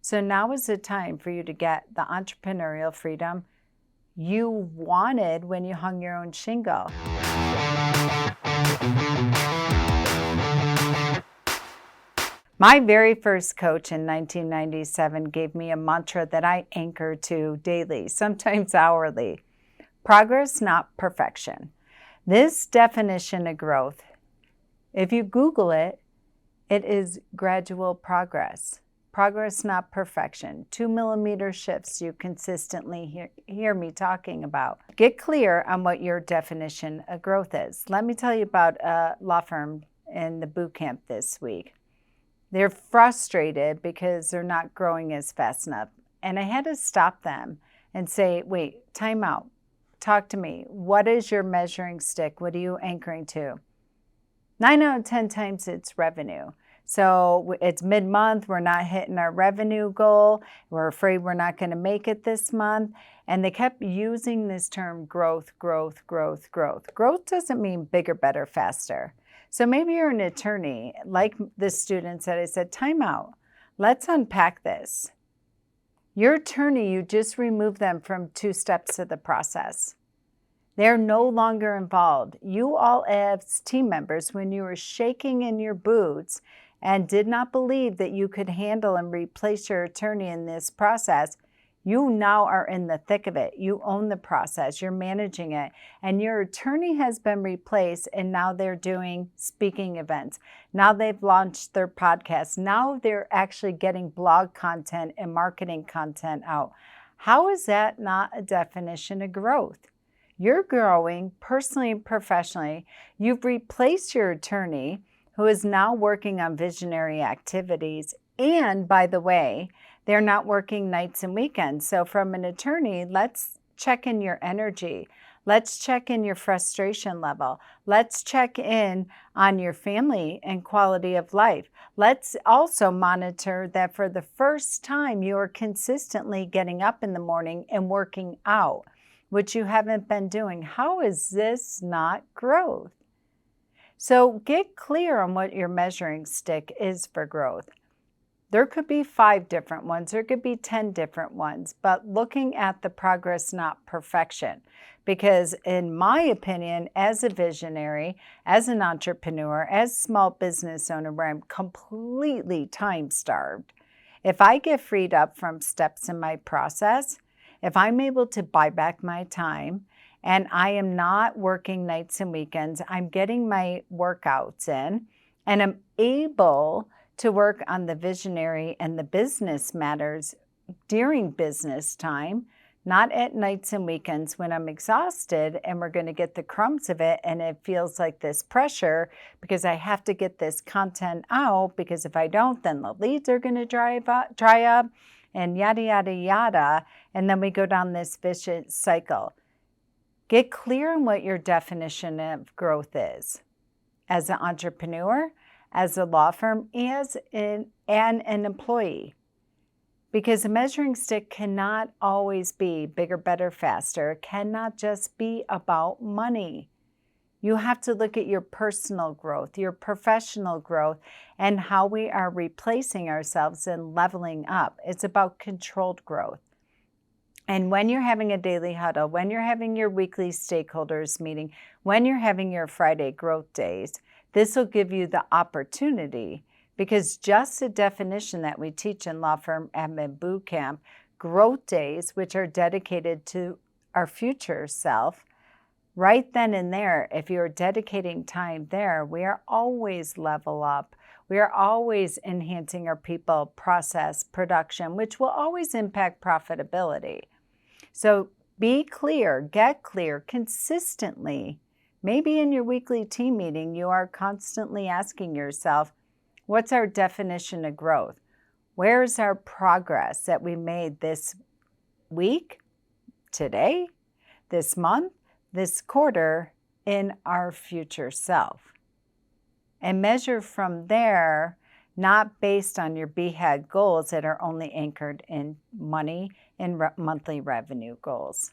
So now is the time for you to get the entrepreneurial freedom you wanted when you hung your own shingle. My very first coach in 1997 gave me a mantra that I anchor to daily, sometimes hourly. Progress, not perfection. This definition of growth, if you Google it, it is gradual progress. Progress, not perfection. 2-millimeter shifts you consistently hear me talking about. Get clear on what your definition of growth is. Let me tell you about a law firm in the boot camp this week. They're frustrated because they're not growing as fast enough. And I had to stop them and say, wait, time out. Talk to me. What is your measuring stick? What are you anchoring to? 9 out of 10 times it's revenue. So it's mid-month, we're not hitting our revenue goal, we're afraid we're not going to make it this month. And they kept using this term growth, growth, growth, growth. Growth doesn't mean bigger, better, faster. So maybe you're an attorney, like the students that I said, time out. Let's unpack this. Your attorney, you just removed them from 2 steps of the process. They're no longer involved. You all as team members, when you were shaking in your boots and did not believe that you could handle and replace your attorney in this process, you now are in the thick of it. You own the process, you're managing it, and your attorney has been replaced, and now they're doing speaking events. Now they've launched their podcast. Now they're actually getting blog content and marketing content out. How is that not a definition of growth? You're growing personally and professionally. You've replaced your attorney, who is now working on visionary activities. And by the way, they're not working nights and weekends. So from an attorney, let's check in your energy. Let's check in your frustration level. Let's check in on your family and quality of life. Let's also monitor that for the first time you are consistently getting up in the morning and working out, which you haven't been doing. How is this not growth? So get clear on what your measuring stick is for growth. There could be 5 different ones, there could be 10 different ones, but looking at the progress, not perfection. Because in my opinion, as a visionary, as an entrepreneur, as a small business owner where I'm completely time-starved, if I get freed up from steps in my process, if I'm able to buy back my time and I am not working nights and weekends, I'm getting my workouts in and I'm able to work on the visionary and the business matters during business time, not at nights and weekends when I'm exhausted and we're going to get the crumbs of it and it feels like this pressure because I have to get this content out because if I don't, then the leads are going to dry up and yada, yada, yada. And then we go down this vicious cycle. Get clear on what your definition of growth is. As an entrepreneur, as a law firm, as an employee. Because a measuring stick cannot always be bigger, better, faster. It cannot just be about money. You have to look at your personal growth, your professional growth, and how we are replacing ourselves and leveling up. It's about controlled growth. And when you're having a daily huddle, when you're having your weekly stakeholders meeting, when you're having your Friday growth days, this will give you the opportunity, because just the definition that we teach in Law Firm Admin Bootcamp, growth days, which are dedicated to our future self, right then and there, if you're dedicating time there, we are always level up. We are always enhancing our people, process, production, which will always impact profitability. So be clear, get clear consistently. Maybe in your weekly team meeting, you are constantly asking yourself, what's our definition of growth? Where's our progress that we made this week, today, this month, this quarter, in our future self? And measure from there, not based on your BHAG goals that are only anchored in money and monthly revenue goals.